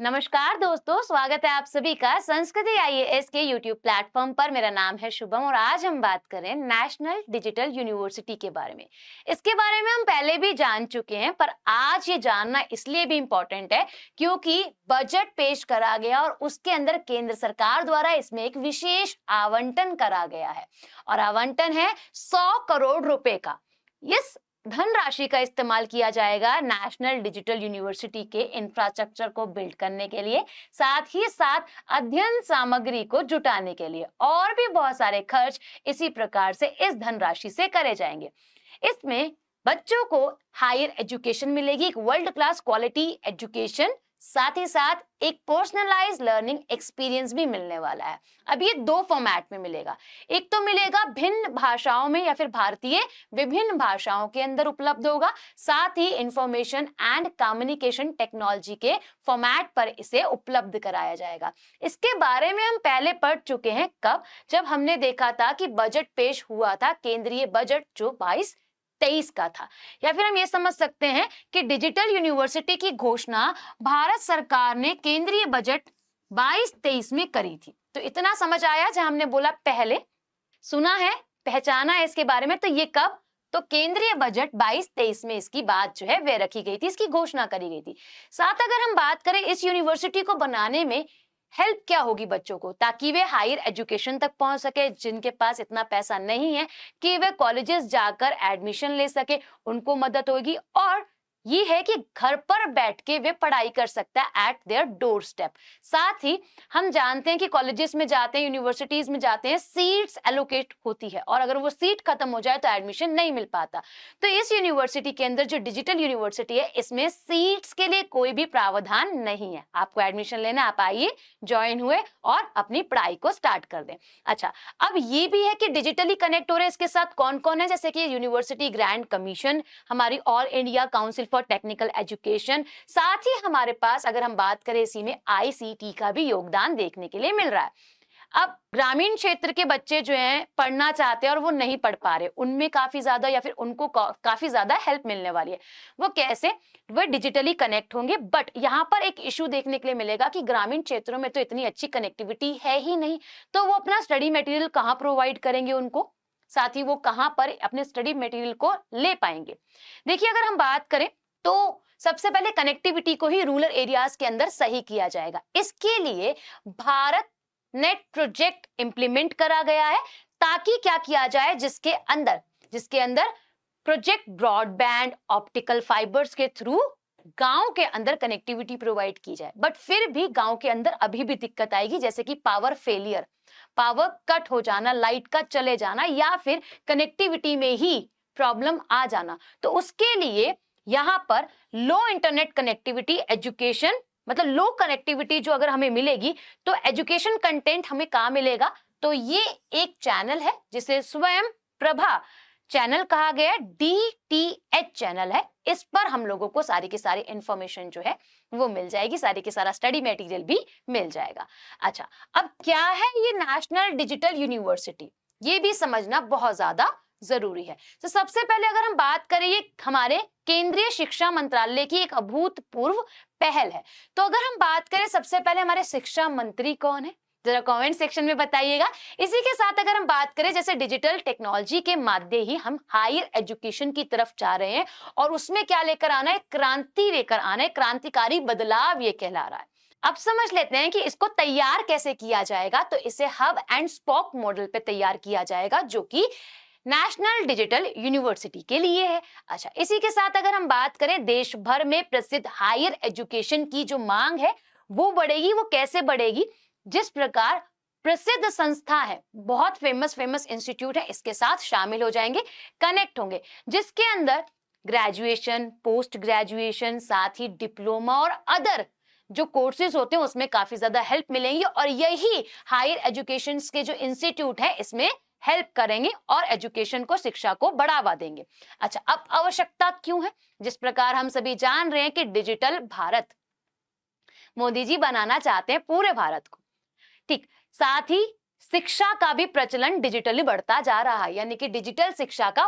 नमस्कार दोस्तों, स्वागत है आप सभी का संस्कृति आईएएस के यूट्यूब प्लेटफॉर्म पर। मेरा नाम है शुभम और आज हम बात करें नेशनल डिजिटल यूनिवर्सिटी के बारे में। इसके बारे में हम पहले भी जान चुके हैं, पर आज ये जानना इसलिए भी इम्पोर्टेंट है क्योंकि बजट पेश करा गया और उसके अंदर केंद्र सरकार द्वारा इसमें एक विशेष आवंटन करा गया है और आवंटन है 100 करोड़ रुपए का। इस धनराशि का इस्तेमाल किया जाएगा नेशनल डिजिटल यूनिवर्सिटी के इंफ्रास्ट्रक्चर को बिल्ड करने के लिए, साथ ही साथ अध्ययन सामग्री को जुटाने के लिए और भी बहुत सारे खर्च इसी प्रकार से इस धनराशि से करे जाएंगे। इसमें बच्चों को हायर एजुकेशन मिलेगी, एक वर्ल्ड क्लास क्वालिटी एजुकेशन, साथ ही साथ एक पर्सनलाइज लर्निंग एक्सपीरियंस भी मिलने वाला है। अब ये दो फॉर्मेट में मिलेगा। एक तो मिलेगा भिन्न भाषाओं में या फिर भारतीय विभिन्न भाषाओं के अंदर उपलब्ध होगा, साथ ही इंफॉर्मेशन एंड कम्युनिकेशन टेक्नोलॉजी के फॉर्मेट पर इसे उपलब्ध कराया जाएगा। इसके बारे में हम पहले पढ़ चुके हैं। कब? जब हमने देखा था कि बजट पेश हुआ था, केंद्रीय बजट जो 22-23 का था। या फिर हम ये समझ सकते हैं कि डिजिटल यूनिवर्सिटी की घोषणा भारत सरकार ने केंद्रीय बजट 22-23 में करी थी। तो इतना समझ आया जब हमने बोला पहले सुना है, पहचाना है इसके बारे में। तो ये कब? तो केंद्रीय बजट 22-23 में इसकी बात जो है वह रखी गई थी, इसकी घोषणा करी गई थी। साथ अगर हम बात करें इस यूनिवर्सिटी को बनाने में हेल्प क्या होगी बच्चों को, ताकि वे हायर एजुकेशन तक पहुंच सके, जिनके पास इतना पैसा नहीं है कि वे कॉलेजेस जाकर एडमिशन ले सके, उनको मदद होगी। और ये है कि घर पर बैठ के वे पढ़ाई कर सकता है एट देयर डोर स्टेप। साथ ही हम जानते हैं कि कॉलेजेस में जाते हैं, यूनिवर्सिटीज में जाते हैं, सीट्स एलोकेट होती है और अगर वो सीट खत्म हो जाए तो एडमिशन नहीं मिल पाता। तो इस यूनिवर्सिटी के अंदर जो डिजिटल यूनिवर्सिटी है, इसमें सीट्स के लिए कोई भी प्रावधान नहीं है। आपको एडमिशन लेना, आप आइए, ज्वाइन हुए और अपनी पढ़ाई को स्टार्ट कर दें। अच्छा, अब ये भी है कि डिजिटली कनेक्ट हो रहे हैं इसके साथ कौन कौन है, जैसे कि यूनिवर्सिटी ग्रांट कमीशन, हमारी all India council for technical education, साथ ही हमारे पास अगर हम बात करें इसी में आईसीटी का भी योगदान देखने के लिए मिल रहा है। अब ग्रामीण क्षेत्र के बच्चे जो हैं पढ़ना चाहते हैं और वो नहीं पढ़ पा रहे, उनमें काफी ज्यादा या फिर उनको काफी ज्यादा हेल्प मिलने वाली है। वो कैसे? वो डिजिटली कनेक्ट होंगे। बट यहाँ पर एक इशू देखने के लिए मिलेगा कि ग्रामीण क्षेत्रों में तो इतनी अच्छी कनेक्टिविटी है ही नहीं, तो वो अपना स्टडी मटेरियल कहाँ प्रोवाइड करेंगे उनको, साथ ही वो कहाँ पर अपने स्टडी मटेरियल को ले पाएंगे। देखिए, अगर हम बात करें तो सबसे पहले कनेक्टिविटी को ही रूरल एरियाज के अंदर सही किया जाएगा। इसके लिए भारत नेट प्रोजेक्ट इंप्लीमेंट करा गया है, ताकि क्या किया जाए, जिसके अंदर प्रोजेक्ट ब्रॉडबैंड ऑप्टिकल फाइबर्स के थ्रू गांव के अंदर कनेक्टिविटी प्रोवाइड की जाए। बट फिर भी गांव के अंदर अभी भी दिक्कत आएगी, जैसे कि पावर फेलियर, पावर कट हो जाना, लाइट का चले जाना, या फिर कनेक्टिविटी में ही प्रॉब्लम आ जाना। तो उसके लिए यहाँ पर लो इंटरनेट कनेक्टिविटी एजुकेशन, मतलब लो कनेक्टिविटी जो अगर हमें मिलेगी तो एजुकेशन कंटेंट हमें कहाँ मिलेगा, तो ये एक चैनल है जिसे स्वयं प्रभा चैनल कहा गया, DTH चैनल है। इस पर हम लोगों को सारी की सारी इंफॉर्मेशन जो है वो मिल जाएगी, सारी की सारा स्टडी मटेरियल भी मिल जाएगा। अच्छा, अब क्या है ये नेशनल डिजिटल यूनिवर्सिटी, ये भी समझना बहुत ज्यादा जरूरी है। तो सबसे पहले अगर हम बात करें, ये हमारे केंद्रीय शिक्षा मंत्रालय की एक अभूतपूर्व पहल है। तो अगर हम बात करें सबसे पहले हमारे शिक्षा मंत्री कौन है, जरा कमेंट सेक्शन में बताइएगा। इसी के साथ अगर हम बात करें, जैसे डिजिटल टेक्नोलॉजी के माध्यम ही हम हायर एजुकेशन की तरफ जा रहे हैं और उसमें क्या लेकर आना है, क्रांति लेकर आना है, क्रांतिकारी बदलाव ये कहला रहा है। अब समझ लेते हैं कि इसको तैयार कैसे किया जाएगा। तो इसे हब एंड स्पोक मॉडल पे तैयार किया जाएगा, जो कि नेशनल डिजिटल यूनिवर्सिटी के लिए है। अच्छा, इसी के साथ अगर हम बात करें, देश भर में प्रसिद्ध हायर एजुकेशन की जो मांग है वो बढ़ेगी। वो कैसे बढ़ेगी? जिस प्रकार प्रसिद्ध संस्था है, बहुत फेमस इंस्टीट्यूट है, इसके साथ शामिल हो जाएंगे, कनेक्ट होंगे, जिसके अंदर ग्रेजुएशन, पोस्ट ग्रेजुएशन, साथ ही डिप्लोमा और अदर जो कोर्सेज होते हैं उसमें काफी ज्यादा हेल्प मिलेंगी। और यही हायर एजुकेशन के जो इंस्टीट्यूट है इसमें हेल्प करेंगे और एजुकेशन को, शिक्षा को बढ़ावा देंगे। अच्छा, अब आवश्यकता क्यों है? जिस प्रकार हम सभी जान रहे हैं कि डिजिटल भारत मोदी जी बनाना चाहते हैं पूरे भारत को, ठीक। साथ ही शिक्षा का भी प्रचलन डिजिटली बढ़ता जा रहा है, यानी कि डिजिटल शिक्षा का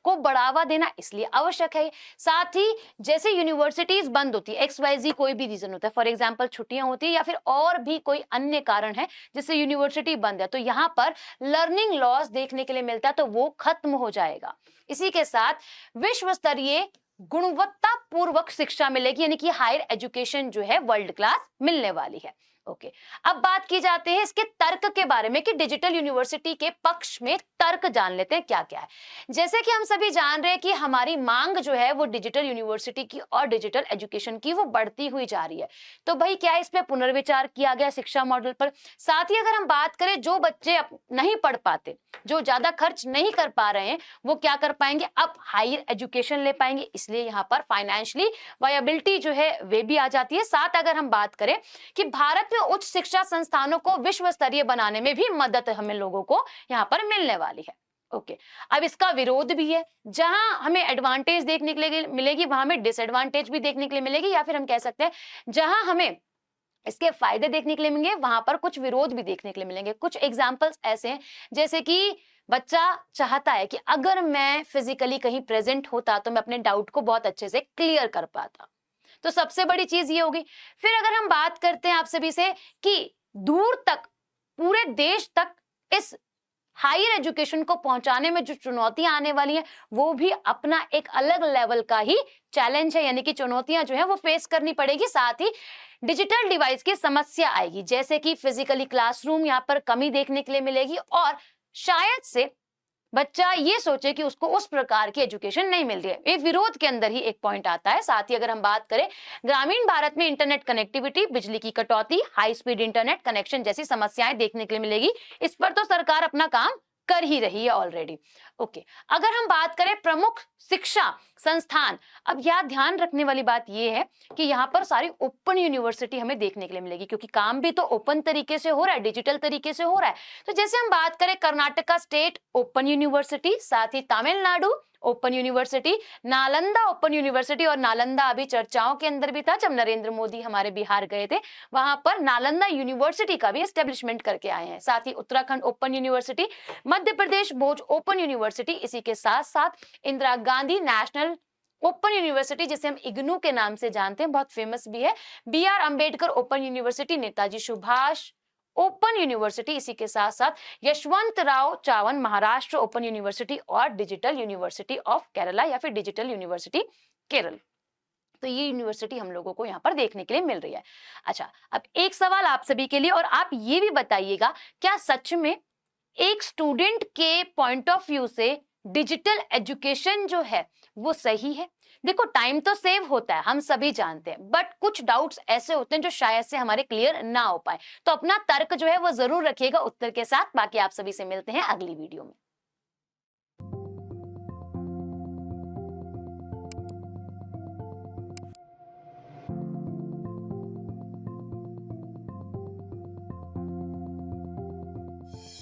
को बढ़ावा देना इसलिए आवश्यक है। साथ ही जैसे यूनिवर्सिटीज बंद होती है, XYZ कोई भी रीजन होता है, फॉर एग्जांपल छुट्टियां होती है या फिर और भी कोई अन्य कारण है जिससे यूनिवर्सिटी बंद है, तो यहाँ पर लर्निंग लॉस देखने के लिए मिलता है, तो वो खत्म हो जाएगा। इसी के साथ विश्व स्तरीय गुणवत्ता पूर्वक शिक्षा मिलेगी, यानी कि हायर एजुकेशन जो है वर्ल्ड क्लास मिलने वाली है। ओके, अब बात की जाती है इसके तर्क के बारे में कि डिजिटल यूनिवर्सिटी के पक्ष में तर्क जान लेते हैं क्या क्या है। जैसे कि हम सभी जान रहे हैं कि हमारी मांग जो है वो डिजिटल यूनिवर्सिटी की और डिजिटल एजुकेशन की वो बढ़ती हुई जा रही है, तो भाई क्या इस पे पुनर्विचार किया गया शिक्षा मॉडल पर। साथ ही अगर हम बात करें जो बच्चे नहीं पढ़ पाते, जो ज्यादा खर्च नहीं कर पा रहे हैं, वो क्या कर पाएंगे, अब हायर एजुकेशन ले पाएंगे, इसलिए यहाँ पर फाइनेंशियली वायबिलिटी जो है वे भी आ जाती है। साथ अगर हम बात करें कि भारत में उच्च शिक्षा संस्थानों को विश्व स्तरीय बनाने में भी मदद हमें लोगों को यहाँ पर मिलने वाली है। ओके, अब इसका विरोध भी है, जहां हमें एडवांटेज देखने के लिए मिलेगी वहां हमें डिसएडवांटेज भी देखने के लिए मिलेगी, या फिर हम कह सकते हैं जहां हमें इसके फायदे देखने के लिए मिलेंगे वहां पर कुछ विरोध भी देखने के लिए मिलेंगे। कुछ एग्जाम्पल्स ऐसे हैं जैसे कि बच्चा चाहता है कि अगर मैं फिजिकली कहीं प्रेजेंट होता तो मैं अपने डाउट को बहुत अच्छे से क्लियर कर पाता, तो सबसे बड़ी चीज ये होगी। फिर अगर हम बात करते हैं आप सभी से कि दूर तक, पूरे देश तक इस हायर एजुकेशन को पहुंचाने में जो चुनौतियां आने वाली हैं वो भी अपना एक अलग लेवल का ही चैलेंज है, यानी कि चुनौतियां जो है वो फेस करनी पड़ेगी। साथ ही डिजिटल डिवाइस की समस्या आएगी, जैसे कि फिजिकली क्लासरूम यहाँ पर कमी देखने के लिए मिलेगी, और शायद से बच्चा ये सोचे कि उसको उस प्रकार की एजुकेशन नहीं मिल रही है। ये विरोध के अंदर ही एक पॉइंट आता है। साथ ही अगर हम बात करें ग्रामीण भारत में इंटरनेट कनेक्टिविटी, बिजली की कटौती, हाई स्पीड इंटरनेट कनेक्शन जैसी समस्याएं देखने के लिए मिलेगी। इस पर तो सरकार अपना काम कर ही रही है ऑलरेडी। ओके, अगर हम बात करें प्रमुख शिक्षा संस्थान, अब यह ध्यान रखने वाली बात यह है कि यहाँ पर सारी ओपन यूनिवर्सिटी हमें देखने के लिए मिलेगी, क्योंकि काम भी तो ओपन तरीके से हो रहा है, डिजिटल तरीके से हो रहा है। तो जैसे हम बात करें कर्नाटका स्टेट ओपन यूनिवर्सिटी, साथ ही Tamil Nadu open university, Nalanda open university, और नालंदा अभी चर्चाओं के अंदर भी था जब नरेंद्र मोदी हमारे बिहार गए थे, वहां पर नालंदा यूनिवर्सिटी का भी एस्टेब्लिशमेंट करके आए हैं। साथ ही उत्तराखंड ओपन यूनिवर्सिटी, मध्य प्रदेश भोज ओपन यूनिवर्सिटी, इसी के साथ साथ Indira Gandhi national open university जिसे हम इग्नू के नाम से जानते हैं, बहुत फेमस भी है, BR Ambedkar open university, Netaji Subhash open university, इसी के साथ साथ यशवंतराव चावन महाराष्ट्र ओपन यूनिवर्सिटी, और डिजिटल यूनिवर्सिटी ऑफ केरला या फिर डिजिटल यूनिवर्सिटी केरल। तो ये यूनिवर्सिटी हम लोगों को यहाँ पर देखने के लिए मिल रही है। अच्छा, अब एक सवाल आप सभी के लिए, और आप ये भी बताइएगा क्या सच में एक स्टूडेंट के पॉइंट ऑफ व्यू से डिजिटल एजुकेशन जो है वो सही है? देखो, टाइम तो सेव होता है, हम सभी जानते हैं, बट कुछ डाउट्स ऐसे होते हैं जो शायद से हमारे क्लियर ना हो पाए, तो अपना तर्क जो है वो जरूर रखिएगा उत्तर के साथ। बाकी आप सभी से मिलते हैं अगली वीडियो में।